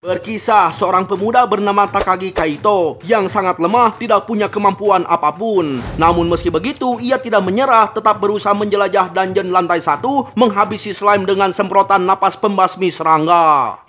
Berkisah seorang pemuda bernama Takagi Kaito yang sangat lemah, tidak punya kemampuan apapun. Namun meski begitu, ia tidak menyerah, tetap berusaha menjelajah dungeon lantai 1, menghabisi slime dengan semprotan napas pembasmi serangga.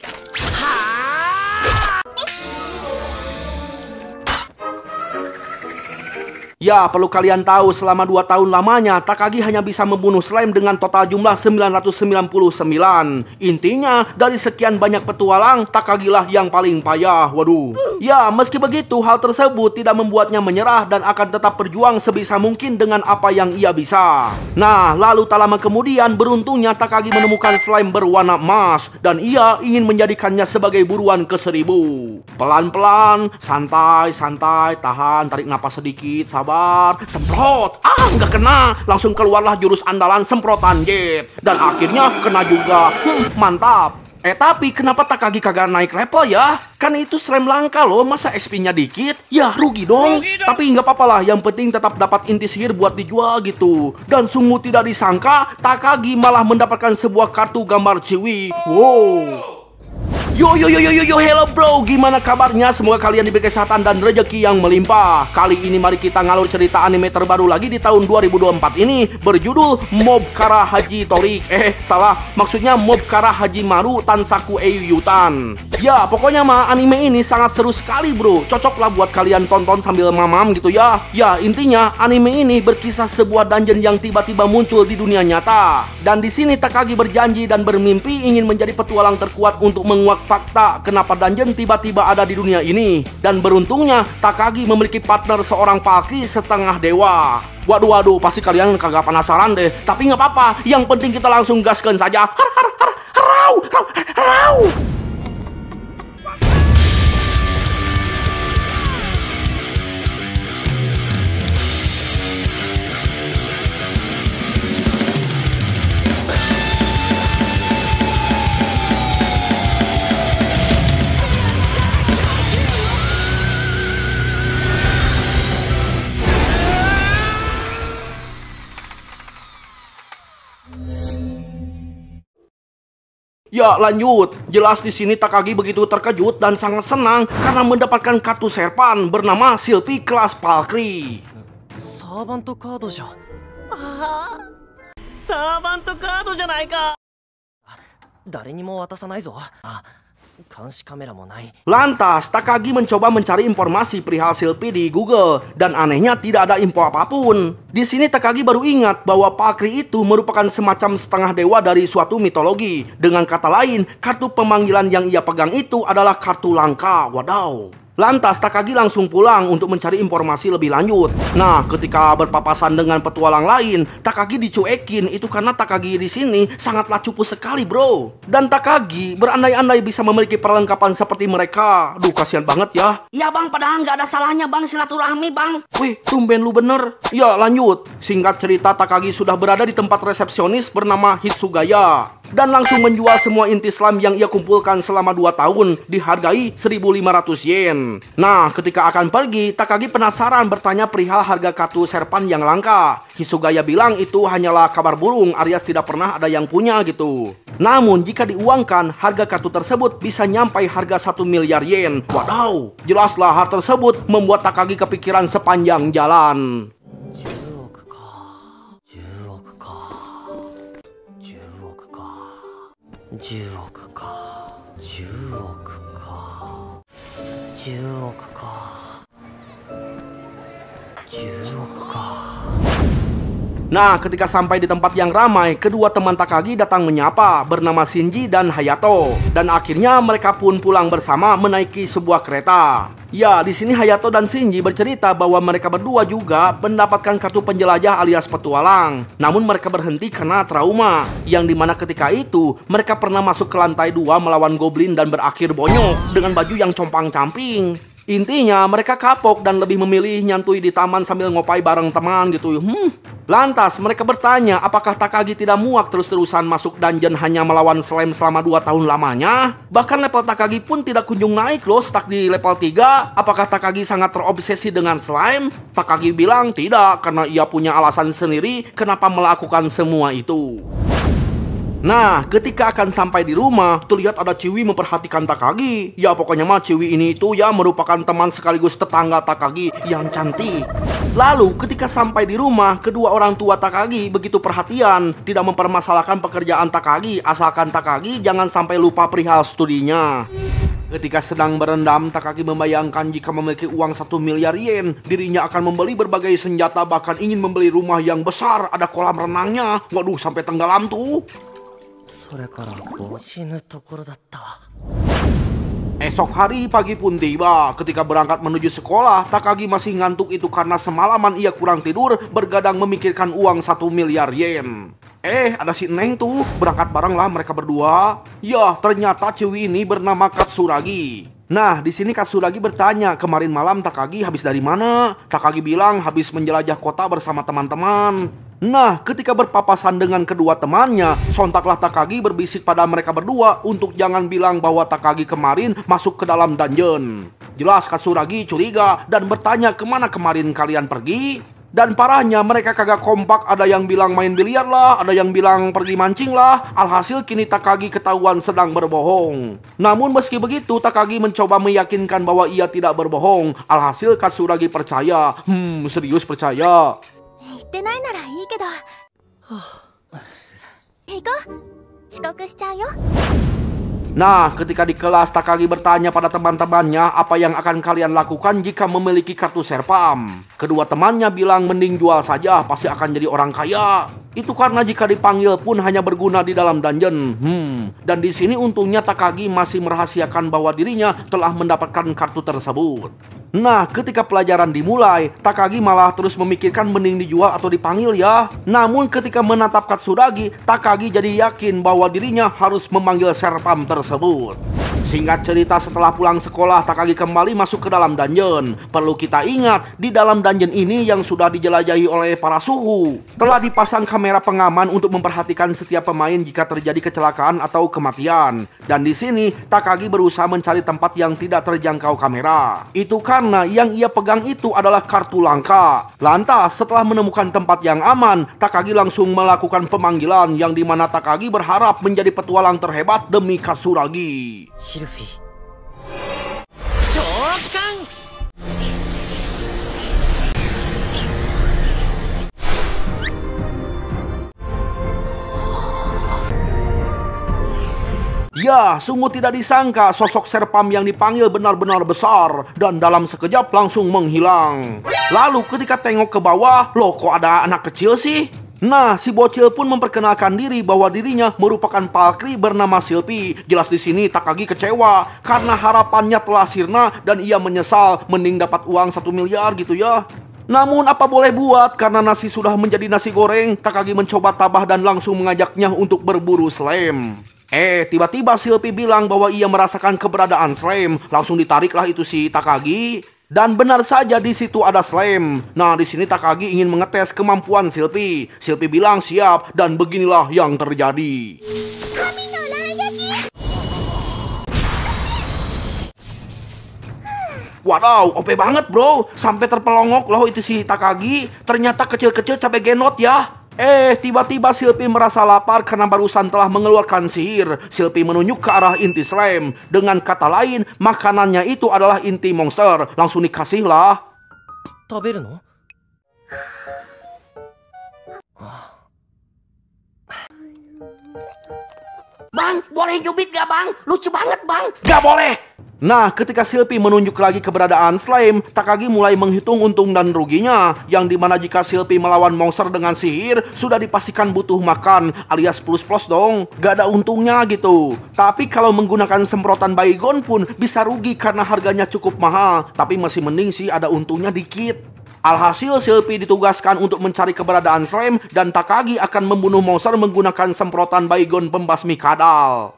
Ya, perlu kalian tahu, selama 2 tahun lamanya, Takagi hanya bisa membunuh slime dengan total jumlah 999. Intinya, dari sekian banyak petualang, Takagi lah yang paling payah. Waduh. Ya, meski begitu, hal tersebut tidak membuatnya menyerah dan akan tetap berjuang sebisa mungkin dengan apa yang ia bisa. Nah, lalu tak lama kemudian, beruntungnya Takagi menemukan slime berwarna emas, dan ia ingin menjadikannya sebagai buruan ke-1000. Pelan-pelan, santai, tahan, tarik napas sedikit, sabar, semprot. Nggak kena. Langsung keluarlah jurus andalan semprotan jet. Dan akhirnya kena juga. Mantap. Tapi kenapa Takagi kagak naik level ya? Kan itu slime langka loh, masa XP-nya dikit? Ya rugi dong. Tapi nggak apa-apa lah, yang penting tetap dapat inti sihir buat dijual gitu. Dan sungguh tidak disangka, Takagi malah mendapatkan sebuah kartu gambar Ciwi. Wow. Yo, hello bro, gimana kabarnya? Semoga kalian diberi kesehatan dan rezeki yang melimpah. Kali ini mari kita ngalur cerita anime terbaru lagi di tahun 2024 ini, berjudul Mob Kara Haji Torik. Salah, maksudnya Mob Kara Haji Maru Tansaku Eiyutan. Ya, pokoknya mah anime ini sangat seru sekali bro. Cocok lah buat kalian tonton sambil mamam gitu ya. Ya, intinya anime ini berkisah sebuah dungeon yang tiba-tiba muncul di dunia nyata. Dan di sini Takagi berjanji dan bermimpi ingin menjadi petualang terkuat untuk menguak fakta kenapa dungeon tiba-tiba ada di dunia ini. Dan beruntungnya Takagi memiliki partner seorang Palki setengah dewa. Waduh, pasti kalian kagak penasaran deh. Tapi nggak apa-apa, yang penting kita langsung gaskan saja. Harau. Ya lanjut, jelas di sini Takagi begitu terkejut dan sangat senang karena mendapatkan kartu serpan bernama Silphi kelas Palkri. Servant card ya. Servant card janai ka.誰にも渡さないぞ. Lantas, Takagi mencoba mencari informasi perihal Silphi di Google dan anehnya tidak ada info apapun. Di sini Takagi baru ingat bahwa Palkri itu merupakan semacam setengah dewa dari suatu mitologi. Dengan kata lain, kartu pemanggilan yang ia pegang itu adalah kartu langka. Wadaw. Lantas Takagi langsung pulang untuk mencari informasi lebih lanjut. Nah, ketika berpapasan dengan petualang lain, Takagi dicuekin. Itu karena Takagi di sini sangatlah cupu sekali, bro. Dan Takagi berandai-andai bisa memiliki perlengkapan seperti mereka. Duh, kasihan banget ya. Iya bang, padahal nggak ada salahnya bang, silaturahmi bang. Wih, tumben lu bener. Ya, lanjut. Singkat cerita, Takagi sudah berada di tempat resepsionis bernama Hitsugaya. Dan langsung menjual semua inti slime yang ia kumpulkan selama 2 tahun, dihargai 1.500 yen. Nah, ketika akan pergi, Takagi penasaran bertanya perihal harga kartu serpan yang langka. Hitsugaya bilang itu hanyalah kabar burung alias tidak pernah ada yang punya gitu. Namun jika diuangkan, harga kartu tersebut bisa nyampai harga 1 miliar yen. Wadaw, jelaslah hal tersebut membuat Takagi kepikiran sepanjang jalan. Nah, ketika sampai di tempat yang ramai, kedua teman Takagi datang menyapa bernama Shinji dan Hayato. Dan akhirnya mereka pun pulang bersama menaiki sebuah kereta. Ya, di sini Hayato dan Shinji bercerita bahwa mereka berdua juga mendapatkan kartu penjelajah alias petualang. Namun mereka berhenti karena trauma, yang dimana ketika itu mereka pernah masuk ke lantai 2 melawan goblin dan berakhir bonyok dengan baju yang compang-camping. Intinya mereka kapok dan lebih memilih nyantui di taman sambil ngopai bareng teman gitu. Lantas mereka bertanya apakah Takagi tidak muak terus-terusan masuk dungeon hanya melawan slime selama 2 tahun lamanya. Bahkan level Takagi pun tidak kunjung naik loh, stuck di level 3. Apakah Takagi sangat terobsesi dengan slime? Takagi bilang tidak, karena ia punya alasan sendiri kenapa melakukan semua itu. Nah, ketika akan sampai di rumah, terlihat ada Ciwi memperhatikan Takagi. Ya, pokoknya mah Ciwi ini itu ya merupakan teman sekaligus tetangga Takagi yang cantik. Lalu, ketika sampai di rumah, kedua orang tua Takagi begitu perhatian, tidak mempermasalahkan pekerjaan Takagi, asalkan Takagi jangan sampai lupa perihal studinya. Ketika sedang berendam, Takagi membayangkan jika memiliki uang 1 miliar yen, dirinya akan membeli berbagai senjata, bahkan ingin membeli rumah yang besar, ada kolam renangnya. Waduh, sampai tenggelam tuh. Esok hari pagi pun tiba. Ketika berangkat menuju sekolah, Takagi masih ngantuk itu karena semalaman ia kurang tidur, bergadang memikirkan uang 1 miliar yen. Ada si Neng tuh, berangkat bareng lah mereka berdua. Ya, ternyata Ciwi ini bernama Katsuragi. Nah, di sini Katsuragi bertanya, kemarin malam Takagi habis dari mana? Takagi bilang habis menjelajah kota bersama teman-teman. Nah, ketika berpapasan dengan kedua temannya, sontaklah Takagi berbisik pada mereka berdua untuk jangan bilang bahwa Takagi kemarin masuk ke dalam dungeon. Jelas Katsuragi curiga dan bertanya kemana kemarin kalian pergi? Dan parahnya mereka kagak kompak, ada yang bilang main biliar lah, ada yang bilang pergi mancing lah. Alhasil kini Takagi ketahuan sedang berbohong. Namun meski begitu, Takagi mencoba meyakinkan bahwa ia tidak berbohong. Alhasil Katsuragi percaya. Serius percaya. Nah, ketika di kelas, Takagi bertanya pada teman-temannya apa yang akan kalian lakukan jika memiliki kartu serpam. Kedua temannya bilang mending jual saja, pasti akan jadi orang kaya. Itu karena jika dipanggil pun hanya berguna di dalam dungeon. Dan di sini untungnya Takagi masih merahasiakan bahwa dirinya telah mendapatkan kartu tersebut. Nah, ketika pelajaran dimulai, Takagi malah terus memikirkan mending dijual atau dipanggil ya. Namun ketika menatap Katsuragi, Takagi jadi yakin bahwa dirinya harus memanggil serpam tersebut. Singkat cerita, setelah pulang sekolah, Takagi kembali masuk ke dalam dungeon. Perlu kita ingat, di dalam dungeon ini yang sudah dijelajahi oleh para suhu, telah dipasang kamera pengaman untuk memperhatikan setiap pemain jika terjadi kecelakaan atau kematian. Dan di sini, Takagi berusaha mencari tempat yang tidak terjangkau kamera. Itu karena yang ia pegang itu adalah kartu langka. Lantas, setelah menemukan tempat yang aman, Takagi langsung melakukan pemanggilan yang dimana Takagi berharap menjadi petualang terhebat demi Katsuragi. Ya, sungguh tidak disangka sosok serpam yang dipanggil benar-benar besar dan dalam sekejap langsung menghilang. Lalu ketika tengok ke bawah, loh kok ada anak kecil sih? Nah, si bocil pun memperkenalkan diri bahwa dirinya merupakan Palkri bernama Silpi. Jelas di sini Takagi kecewa karena harapannya telah sirna dan ia menyesal mending dapat uang 1 miliar gitu ya. Namun apa boleh buat, karena nasi sudah menjadi nasi goreng, Takagi mencoba tabah dan langsung mengajaknya untuk berburu slime. Tiba-tiba Silpi bilang bahwa ia merasakan keberadaan slime. Langsung ditariklah itu si Takagi. Dan benar saja di situ ada slime. Nah, di sini Takagi ingin mengetes kemampuan Silpi. Silpi bilang siap dan beginilah yang terjadi. Wadaw, OP banget bro. Sampai terpelongok loh itu si Takagi. Ternyata kecil-kecil cabai genot ya. Tiba-tiba Silpi merasa lapar karena barusan telah mengeluarkan sihir. Silpi menunjuk ke arah inti slime. Dengan kata lain, makanannya itu adalah inti monster. Langsung dikasih lah. Bang, boleh nyubit gak bang? Lucu banget bang. Gak boleh. Nah, ketika Silpi menunjuk lagi keberadaan slime, Takagi mulai menghitung untung dan ruginya. Yang dimana jika Silpi melawan monster dengan sihir, sudah dipastikan butuh makan, alias plus-plus dong. Gak ada untungnya gitu. Tapi kalau menggunakan semprotan Baygon pun bisa rugi karena harganya cukup mahal. Tapi masih mending sih ada untungnya dikit. Alhasil Silpi ditugaskan untuk mencari keberadaan slime dan Takagi akan membunuh monster menggunakan semprotan Baygon pembasmi kadal.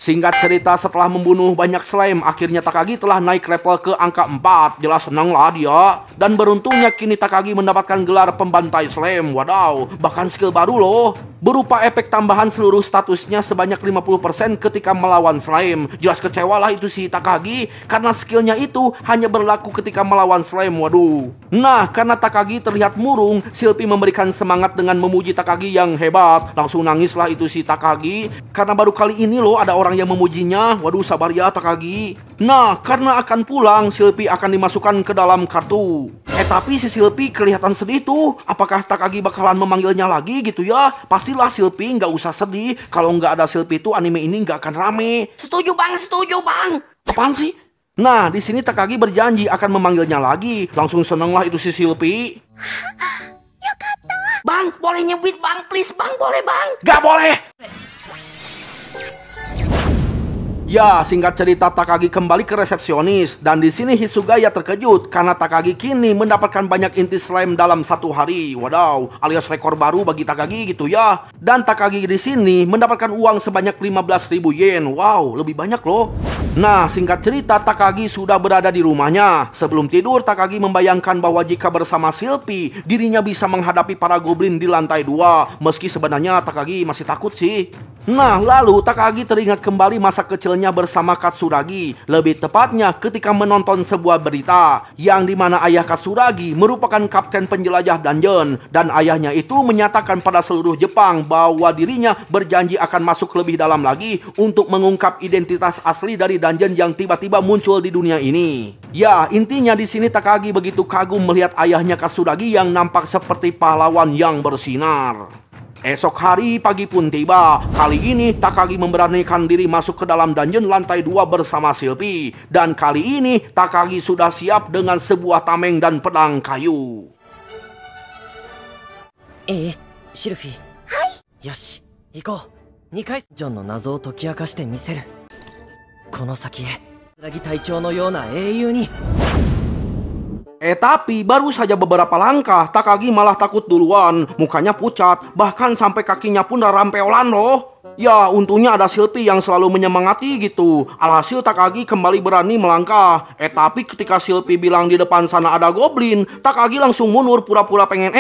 Singkat cerita, setelah membunuh banyak slime, akhirnya Takagi telah naik level ke angka 4. Jelas senang lah dia. Dan beruntungnya kini Takagi mendapatkan gelar pembantai slime. Wadaw, bahkan skill baru loh. berupa efek tambahan seluruh statusnya sebanyak 50% ketika melawan slime. Jelas kecewa lah itu si Takagi karena skillnya itu hanya berlaku ketika melawan slime. Waduh. Nah, karena Takagi terlihat murung, Shilpi memberikan semangat dengan memuji Takagi yang hebat. Langsung nangislah itu si Takagi karena baru kali ini loh ada orang yang memujinya. Waduh, sabar ya Takagi. Nah, karena akan pulang, Shilpi akan dimasukkan ke dalam kartu. Tapi si Shilpi kelihatan sedih tuh. Apakah Takagi bakalan memanggilnya lagi gitu ya? Pastilah Shilpi nggak usah sedih. Kalau nggak ada Shilpi tuh anime ini nggak akan rame. Setuju bang, setuju bang. Apaan sih? Nah, di sini Takagi berjanji akan memanggilnya lagi. Langsung senenglah itu si Shilpi. Bang, boleh nyebut bang, please bang, boleh bang. Gak boleh! Ya, singkat cerita Takagi kembali ke resepsionis dan di sini Hitsugaya terkejut karena Takagi kini mendapatkan banyak inti slime dalam satu hari. Wadaw, alias rekor baru bagi Takagi gitu ya. Dan Takagi di sini mendapatkan uang sebanyak 15.000 yen. Wow, lebih banyak loh. Nah, singkat cerita Takagi sudah berada di rumahnya. Sebelum tidur Takagi membayangkan bahwa jika bersama Shilpi, dirinya bisa menghadapi para goblin di lantai 2. Meski sebenarnya Takagi masih takut sih. Nah, lalu Takagi teringat kembali masa kecilnya bersama Katsuragi. Lebih tepatnya ketika menonton sebuah berita yang dimana ayah Katsuragi merupakan kapten penjelajah dungeon. Dan ayahnya itu menyatakan pada seluruh Jepang bahwa dirinya berjanji akan masuk lebih dalam lagi untuk mengungkap identitas asli dari dungeon yang tiba-tiba muncul di dunia ini. Ya, intinya di sini Takagi begitu kagum melihat ayahnya Katsuragi yang nampak seperti pahlawan yang bersinar. Esok hari pagi pun tiba. Kali ini Takagi memberanikan diri masuk ke dalam dungeon lantai 2 bersama Shilpi. Dan kali ini Takagi sudah siap dengan sebuah tameng dan pedang kayu. Shilpi. Hai. Yoshi, iko. 2階ジョンの謎を解き明かしてみせる。この先へ、Katsuragi隊長のような英雄に。Tapi baru saja beberapa langkah, Takagi malah takut duluan. Mukanya pucat, bahkan sampai kakinya pun rampeolan loh. Ya, untungnya ada Shilpi yang selalu menyemangati gitu. Alhasil Takagi kembali berani melangkah. Tapi ketika Shilpi bilang di depan sana ada goblin, Takagi langsung mundur pura-pura pengen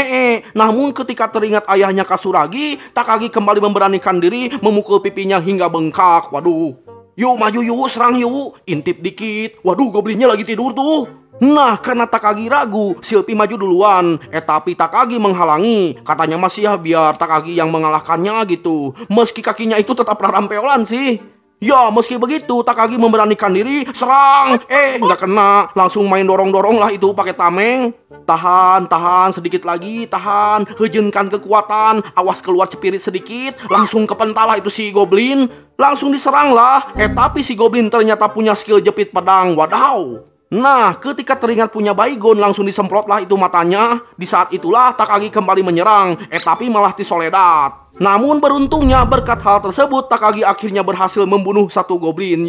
Namun ketika teringat ayahnya Katsuragi, Takagi kembali memberanikan diri memukul pipinya hingga bengkak. Waduh. Yuk maju yuk, serang yuk. Intip dikit. Waduh, goblinnya lagi tidur tuh. Nah, karena Takagi ragu, Shilpi maju duluan. Tapi Takagi menghalangi. Katanya masih ya biar Takagi yang mengalahkannya gitu. Meski kakinya itu tetap rampeolan sih. Ya, meski begitu, Takagi memberanikan diri. Serang! Nggak kena. Langsung main dorong-dorong lah itu pakai tameng. Tahan, sedikit lagi, tahan. Hejunkan kekuatan. Awas keluar cepirit sedikit. Langsung kepental lah itu si goblin. Langsung diserang lah. Tapi si goblin ternyata punya skill jepit pedang. Wadaw! Nah, ketika teringat punya Baygon, langsung disemprotlah itu matanya. Di saat itulah Takagi kembali menyerang, tapi malah disoledat. Namun beruntungnya berkat hal tersebut, Takagi akhirnya berhasil membunuh satu goblin.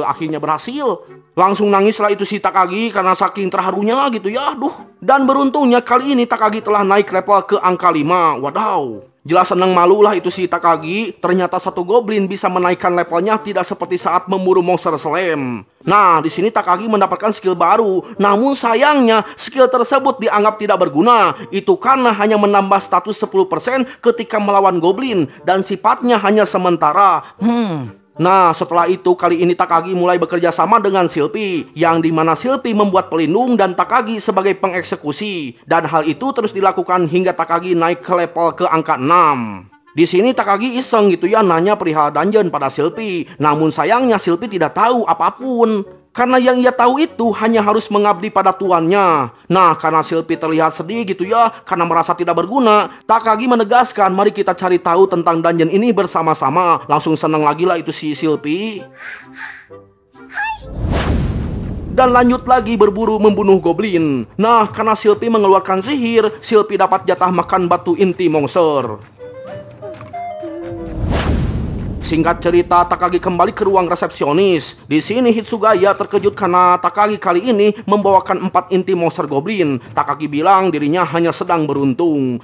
Akhirnya berhasil. Langsung nangislah itu si Takagi karena saking terharunya gitu ya, aduh. Dan beruntungnya kali ini Takagi telah naik level ke angka 5. Wadaw. Jelas senang malu lah itu si Takagi. Ternyata satu goblin bisa menaikkan levelnya tidak seperti saat memburu monster slime. Nah, di sini Takagi mendapatkan skill baru. Namun sayangnya skill tersebut dianggap tidak berguna. Itu karena hanya menambah status 10% ketika melawan goblin dan sifatnya hanya sementara. Nah, setelah itu kali ini Takagi mulai bekerja sama dengan Shilpi, yang dimana Shilpi membuat pelindung dan Takagi sebagai pengeksekusi. Dan hal itu terus dilakukan hingga Takagi naik ke level ke angka 6. Di sini Takagi iseng gitu ya nanya perihal dungeon pada Shilpi. Namun sayangnya Shilpi tidak tahu apapun. Karena yang ia tahu itu hanya harus mengabdi pada tuannya. Nah, karena Shilpi terlihat sedih gitu ya, karena merasa tidak berguna, Takagi menegaskan, mari kita cari tahu tentang dungeon ini bersama-sama. Langsung senang lagi lah itu si Shilpi. Dan lanjut lagi berburu membunuh goblin. Nah, karena Shilpi mengeluarkan sihir, Shilpi dapat jatah makan batu inti monster. Singkat cerita, Takagi kembali ke ruang resepsionis. Di sini Hitsugaya terkejut karena Takagi kali ini membawakan 4 inti monster goblin. Takagi bilang dirinya hanya sedang beruntung.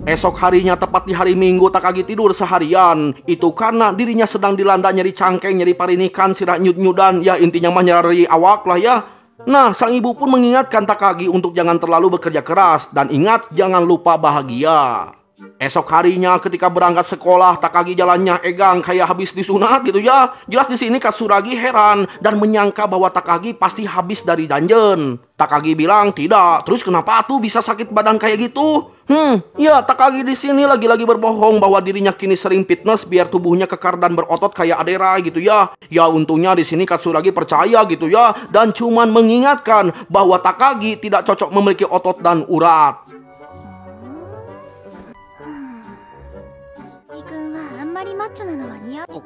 Esok harinya tepat di hari Minggu, Takagi tidur seharian. Itu karena dirinya sedang dilanda nyeri cangkeng, nyeri parinikan, sirah nyut-nyudan. Ya intinya mah nyeri awak lah ya. Nah, sang ibu pun mengingatkan Takagi untuk jangan terlalu bekerja keras. Dan ingat, jangan lupa bahagia. Esok harinya ketika berangkat sekolah, Takagi jalannya egang kayak habis disunat gitu ya. Jelas di sini Katsuragi heran dan menyangka bahwa Takagi pasti habis dari dungeon. Takagi bilang tidak. Terus kenapa tuh bisa sakit badan kayak gitu? Ya Takagi di sini lagi-lagi berbohong bahwa dirinya kini sering fitness biar tubuhnya kekar dan berotot kayak Adera gitu ya. Ya untungnya di sini Katsuragi percaya gitu ya dan cuman mengingatkan bahwa Takagi tidak cocok memiliki otot dan urat. イ君はあんまりマッチョなのは似合う。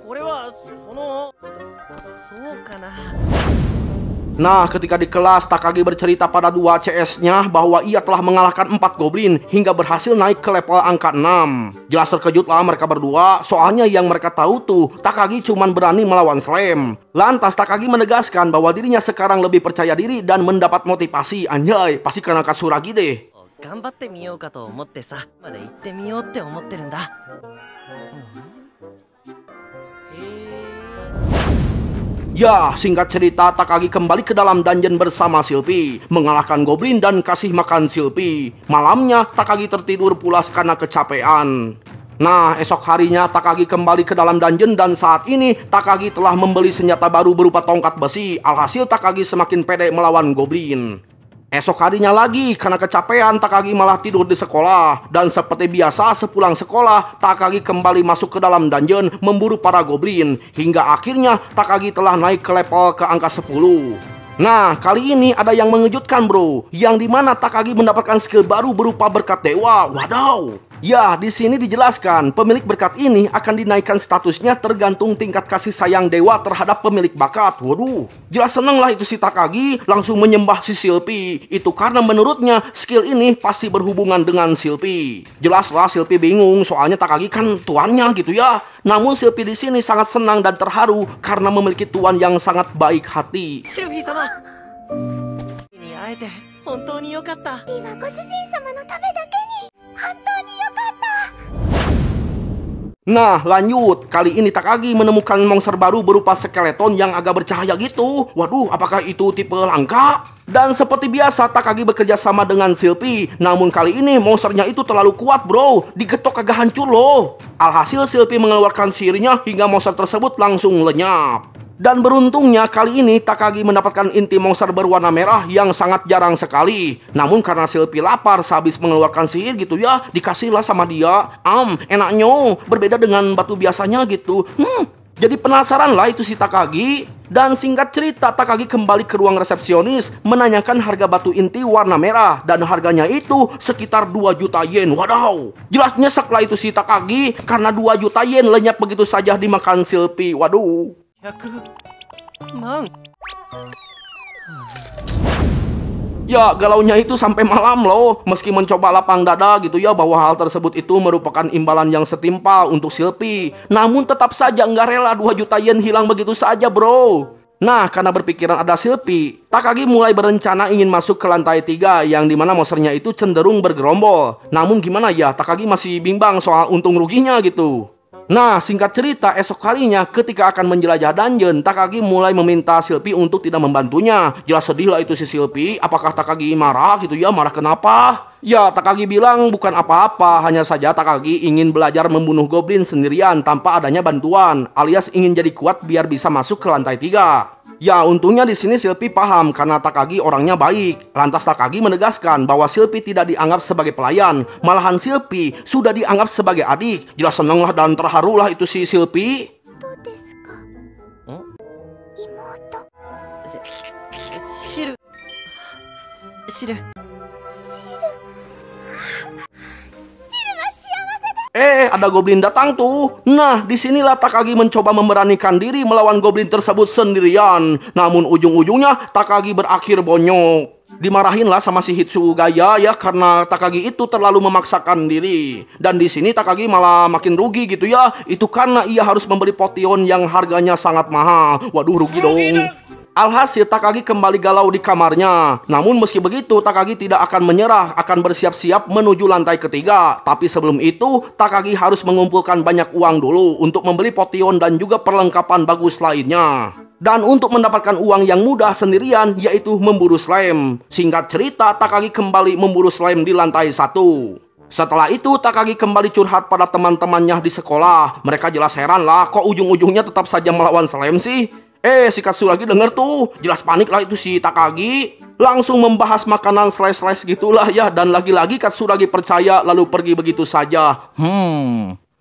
これはそうかな。 Nah, ketika di kelas, Takagi bercerita pada 2 CS-nya bahwa ia telah mengalahkan 4 goblin hingga berhasil naik ke level angka 6. Jelas terkejutlah mereka berdua, soalnya yang mereka tahu tuh, Takagi cuman berani melawan Slam. Lantas Takagi menegaskan bahwa dirinya sekarang lebih percaya diri dan mendapat motivasi. Anjay, pasti karena Katsuragi deh. 頑張ってみようかと思ってさ、まだ行ってみようって思ってるんだ。Ya, singkat cerita, Takagi kembali ke dalam dungeon bersama Silpy, mengalahkan goblin dan kasih makan Silpy. Malamnya, Takagi tertidur pulas karena kecapean. Nah, esok harinya Takagi kembali ke dalam dungeon dan saat ini Takagi telah membeli senjata baru berupa tongkat besi. Alhasil Takagi semakin pede melawan goblin. Esok harinya lagi, karena kecapean, Takagi malah tidur di sekolah. Dan seperti biasa, sepulang sekolah, Takagi kembali masuk ke dalam dungeon memburu para goblin. Hingga akhirnya, Takagi telah naik ke level ke angka 10. Nah, kali ini ada yang mengejutkan bro. Yang dimana Takagi mendapatkan skill baru berupa berkat dewa. Wadaw! Ya, di sini dijelaskan, pemilik berkat ini akan dinaikkan statusnya tergantung tingkat kasih sayang dewa terhadap pemilik bakat. Waduh, jelas seneng lah itu si Takagi, langsung menyembah si Silpy. Itu karena menurutnya skill ini pasti berhubungan dengan Silpy. Jelaslah Silpy bingung, soalnya Takagi kan tuannya gitu ya. Namun Silpy di sini sangat senang dan terharu karena memiliki tuan yang sangat baik hati. シルフィー様に会えて本当に良かった。 今ご主人様のためだけに本当に良かった。 Nah, lanjut. Kali ini Takagi menemukan monster baru berupa skeleton yang agak bercahaya gitu. Waduh, apakah itu tipe langka? Dan seperti biasa, Takagi bekerja sama dengan Silpy. Namun kali ini monsternya itu terlalu kuat bro. Digetok agak hancur loh. Alhasil Silpy mengeluarkan sihirnya hingga monster tersebut langsung lenyap. Dan beruntungnya kali ini Takagi mendapatkan inti monster berwarna merah yang sangat jarang sekali. Namun karena Silpy lapar sehabis mengeluarkan sihir gitu ya, dikasihlah sama dia. Enaknya berbeda dengan batu biasanya gitu. Jadi penasaran lah itu si Takagi. Dan singkat cerita, Takagi kembali ke ruang resepsionis menanyakan harga batu inti warna merah. Dan harganya itu sekitar 2 juta yen. Wadaw, jelas nyesek lah itu si Takagi karena 2 juta yen lenyap begitu saja dimakan Silpy. Waduh. 100万 Ya, galaunya itu sampai malam loh. Meski mencoba lapang dada gitu ya bahwa hal tersebut itu merupakan imbalan yang setimpal untuk Silpy. Namun tetap saja nggak rela 2 juta yen hilang begitu saja bro. Nah, karena berpikiran ada Silpy, Takagi mulai berencana ingin masuk ke lantai 3 yang dimana monsternya itu cenderung bergerombol. Namun gimana ya, Takagi masih bimbang soal untung ruginya gitu. Nah, singkat cerita, esok harinya ketika akan menjelajah dungeon, Takagi mulai meminta Silpy untuk tidak membantunya. Jelas sedih lah itu si Silpy. Apakah Takagi marah gitu ya? Marah kenapa? Ya, Takagi bilang bukan apa-apa. Hanya saja Takagi ingin belajar membunuh goblin sendirian tanpa adanya bantuan. Alias ingin jadi kuat biar bisa masuk ke lantai 3. Ya, untungnya di sini Silpy paham karena Takagi orangnya baik. Lantas Takagi menegaskan bahwa Silpy tidak dianggap sebagai pelayan. Malahan Silpy sudah dianggap sebagai adik. Jelas senenglah dan terharulah itu si Silpy. どうですか妹。 シルシル Ada goblin datang tuh. Nah, disinilah Takagi mencoba memberanikan diri melawan goblin tersebut sendirian. Namun ujung-ujungnya Takagi berakhir bonyok. Dimarahinlah sama si Hitsugaya ya karena Takagi itu terlalu memaksakan diri. Dan di sini Takagi malah makin rugi gitu ya. Itu karena ia harus membeli potion yang harganya sangat mahal. Waduh, rugi dong. Alhasil Takagi kembali galau di kamarnya. Namun meski begitu Takagi tidak akan menyerah, akan bersiap-siap menuju lantai ketiga. Tapi sebelum itu Takagi harus mengumpulkan banyak uang dulu untuk membeli potion dan juga perlengkapan bagus lainnya. Dan untuk mendapatkan uang yang mudah sendirian yaitu memburu slime. Singkat cerita Takagi kembali memburu slime di lantai 1. Setelah itu Takagi kembali curhat pada teman-temannya di sekolah. Mereka jelas heran lah, kok ujung-ujungnya tetap saja melawan slime sih. Si Katsuragi denger tuh, jelas panik lah itu si Takagi. Langsung membahas makanan slice-slice gitulah ya. Dan lagi-lagi Katsuragi percaya lalu pergi begitu saja.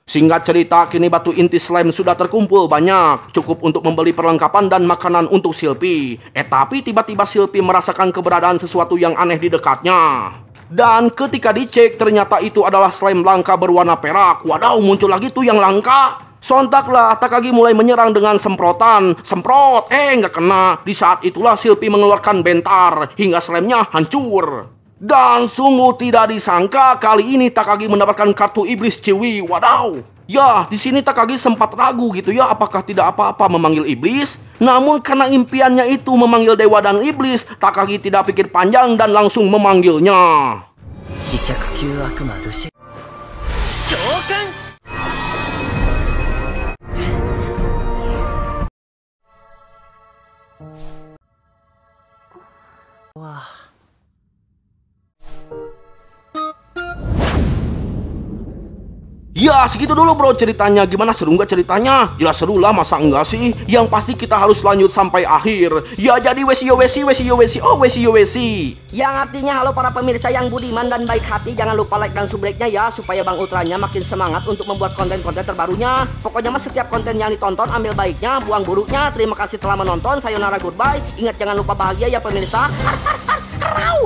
Singkat cerita, kini batu inti slime sudah terkumpul banyak. Cukup untuk membeli perlengkapan dan makanan untuk Shilpi. Tapi tiba-tiba Shilpi merasakan keberadaan sesuatu yang aneh di dekatnya. Dan ketika dicek, ternyata itu adalah slime langka berwarna perak. Wadaw, muncul lagi tuh yang langka. Sontaklah Takagi mulai menyerang dengan semprotan. Semprot, nggak kena. Di saat itulah Shilpi mengeluarkan bentar hingga slime-nya hancur. Dan sungguh tidak disangka kali ini Takagi mendapatkan kartu iblis Ciwi. Wadaw. Ya, di sini Takagi sempat ragu gitu ya, apakah tidak apa-apa memanggil iblis? Namun karena impiannya itu memanggil dewa dan iblis, Takagi tidak pikir panjang dan langsung memanggilnya. Wah. Ya segitu dulu bro ceritanya. Gimana, seru nggak ceritanya? Jelas seru lah, masa enggak sih? Yang pasti kita harus lanjut sampai akhir. Ya jadi wesi. Yang artinya halo para pemirsa yang budiman dan baik hati. Jangan lupa like dan subscribe-nya ya, supaya Bang Ultranya makin semangat untuk membuat konten-konten terbarunya. Pokoknya mah setiap konten yang ditonton ambil baiknya, buang buruknya. Terima kasih telah menonton. Sayonara, goodbye. Ingat jangan lupa bahagia ya pemirsa. Rau.